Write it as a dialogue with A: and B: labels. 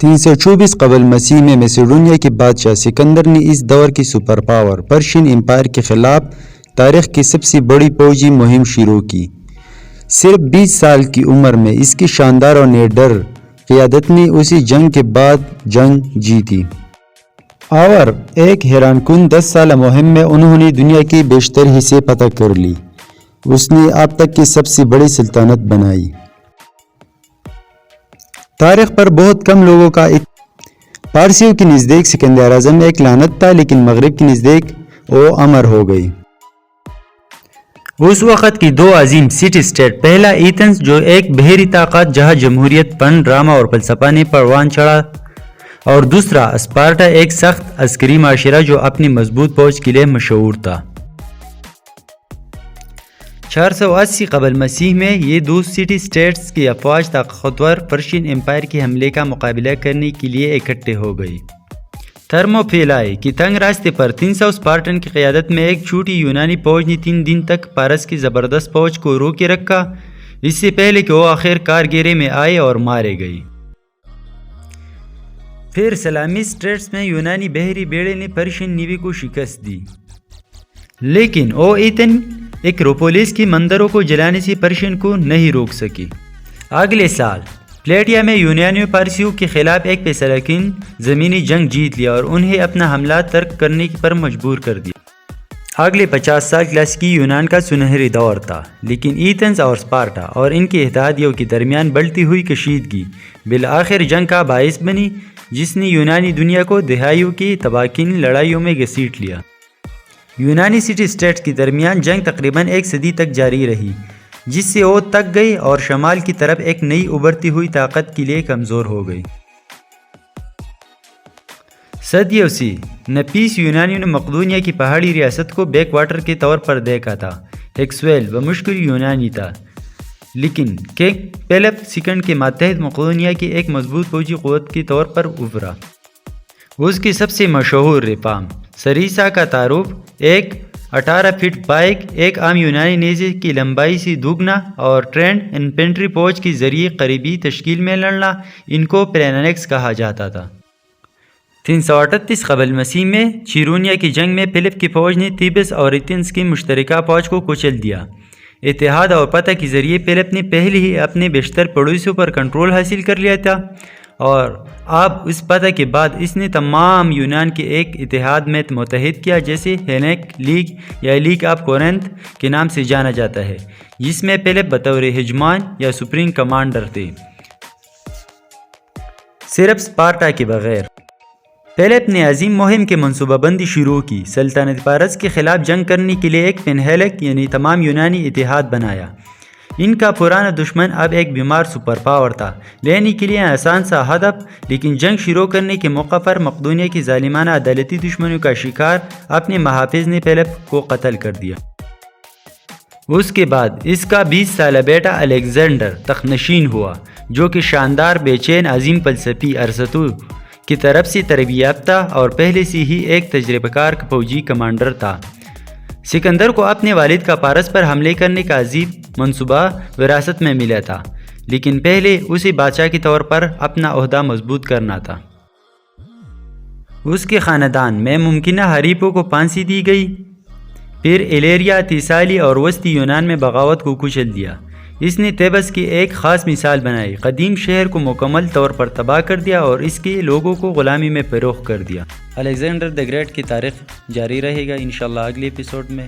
A: 324 قبل مسیح میں میسیڈونیا کے بادشاہ سکندر نے اس دور کی سپر پاور پرشین امپائر کے خلاف تاریخ کی سب سے بڑی فوجی مہم شروع کی۔ صرف 20 سال کی عمر میں اس کی شاندار اور نڈر قیادت نے اسی جنگ کے بعد جنگ جیتی اور ایک حیران کن 10 سالہ مہم میں انہوں نے دنیا کے بیشتر حصے فتح کر لی۔ اس نے اب تک کی سب سے بڑی سلطنت بنائی۔ تاریخ پر بہت کم لوگوں کا پارسیوں کے نزدیک سکندر اعظم ایک لعنت تھا، لیکن مغرب کے نزدیک وہ امر ہو گئی۔
B: اس وقت کی دو عظیم سٹی اسٹیٹ، پہلا ایتھنز جو ایک بحری طاقت جہاں جمہوریت پن ڈرامہ اور فلسفہ نے پروان چڑھا، اور دوسرا اسپارٹا ایک سخت عسکری معاشرہ جو اپنی مضبوط فوج کے لیے مشہور تھا۔ 480 قبل مسیح میں یہ دو سٹی اسٹیٹس کی افواج طاقتور پرشین امپائر کے حملے کا مقابلہ کرنے کے لیے اکٹھے ہو گئی۔ تھرموپیلائی کی تنگ راستے پر 300 اسپارٹن کی قیادت میں ایک چھوٹی یونانی فوج نے 3 دن تک پارس کی زبردست فوج کو روکے رکھا، اس سے پہلے کہ وہ آخر کار گھیرے میں آئے اور مارے گئے۔ پھر سلامی اسٹریٹس میں یونانی بحری بیڑے نے پرشین نیوی کو شکست دی، لیکن او ایتھن ایکروپولس کی مندروں کو جلانے سے پرشین کو نہیں روک سکی۔ اگلے سال پلیٹیا میں یونانیوں پارسیوں کے خلاف ایک فیصلہ کن زمینی جنگ جیت لیا اور انہیں اپنا حملہ ترک کرنے پر مجبور کر دیا۔ اگلے 50 سال کلاسیکی یونان کا سنہری دور تھا، لیکن ایتھنز اور اسپارٹا اور ان کے اتحادیوں کے درمیان بڑھتی ہوئی کشیدگی بالآخر جنگ کا باعث بنی، جس نے یونانی دنیا کو دہائیوں کی تباہ کن لڑائیوں میں گھسیٹ لیا۔ یونانی سٹی اسٹیٹس کے درمیان جنگ تقریباً 1 صدی تک جاری رہی، جس سے وہ تک گئی اور شمال کی طرف ایک نئی ابھرتی ہوئی طاقت کے لیے کمزور ہو گئی۔ صدیوں سے نفیس یونانیوں نے مقدونیہ کی پہاڑی ریاست کو بیک واٹر کے طور پر دیکھا تھا۔ ہیکسویل بمشکل یونانی تھا، لیکن کنگ فلپ II کے ماتحت مقدونیہ کی ایک مضبوط فوجی قوت کے طور پر ابھرا۔ اس کی سب سے مشہور ریفارم سریسا کا تعارف، ایک 18 فٹ بائک، ایک عام یونانی نیزے کی لمبائی سے دوگنا اور ٹرینڈ انفینٹری فوج کے ذریعے قریبی تشکیل میں لڑنا، ان کو پلینکس کہا جاتا تھا۔ 338 قبل مسیح میں چیرونیا کی جنگ میں فلپ کی فوج نے تیبس اور ایتھنز کی مشترکہ فوج کو کچل دیا۔ اتحاد اور فتح کے ذریعے فلپ نے پہلے ہی اپنے بیشتر پڑوسیوں پر کنٹرول حاصل کر لیا تھا، اور اب اس فتح کے بعد اس نے تمام یونان کے ایک اتحاد میں متحد کیا، جسے ہیلیک لیگ یا لیگ آف کورنتھ کے نام سے جانا جاتا ہے، جس میں فلپ بطور ہیجمان یا سپریم کمانڈر تھے، صرف اسپارٹا کے بغیر۔ فلپ نے عظیم مہم کی منصوبہ بندی شروع کی، سلطنت فارس کے خلاف جنگ کرنے کے لیے ایک پینہیلک یعنی تمام یونانی اتحاد بنایا۔ ان کا پرانا دشمن اب ایک بیمار سپر پاور تھا، لینے کے لیے آسان سا ہدف، لیکن جنگ شروع کرنے کے موقع پر مقدونیہ کی ظالمانہ عدالتی دشمنوں کا شکار اپنے محافظ نے فلپ کو قتل کر دیا۔ اس کے بعد اس کا 20 سالہ بیٹا الیگزینڈر تخت نشین ہوا، جو کہ شاندار بے چین عظیم فلسفی ارسطو کی طرف سے تربیت یافتہ اور پہلے سے ہی ایک تجربہ کار فوجی کمانڈر تھا۔ سکندر کو اپنے والد کا پارس پر حملے کرنے کا عظیم منصوبہ وراثت میں ملا تھا، لیکن پہلے اسے بادشاہ کے طور پر اپنا عہدہ مضبوط کرنا تھا۔ اس کے خاندان میں ممکنہ حریفوں کو پھانسی دی گئی، پھر ایلیریا، تیسالی اور وسطی یونان میں بغاوت کو کچل دیا۔ اس نے تیبس کی ایک خاص مثال بنائی، قدیم شہر کو مکمل طور پر تباہ کر دیا اور اس کے لوگوں کو غلامی میں فروخت کر دیا۔ الیگزینڈر دی گریٹ کی تاریخ جاری رہے گا انشاءاللہ اگلے ایپیسوڈ میں۔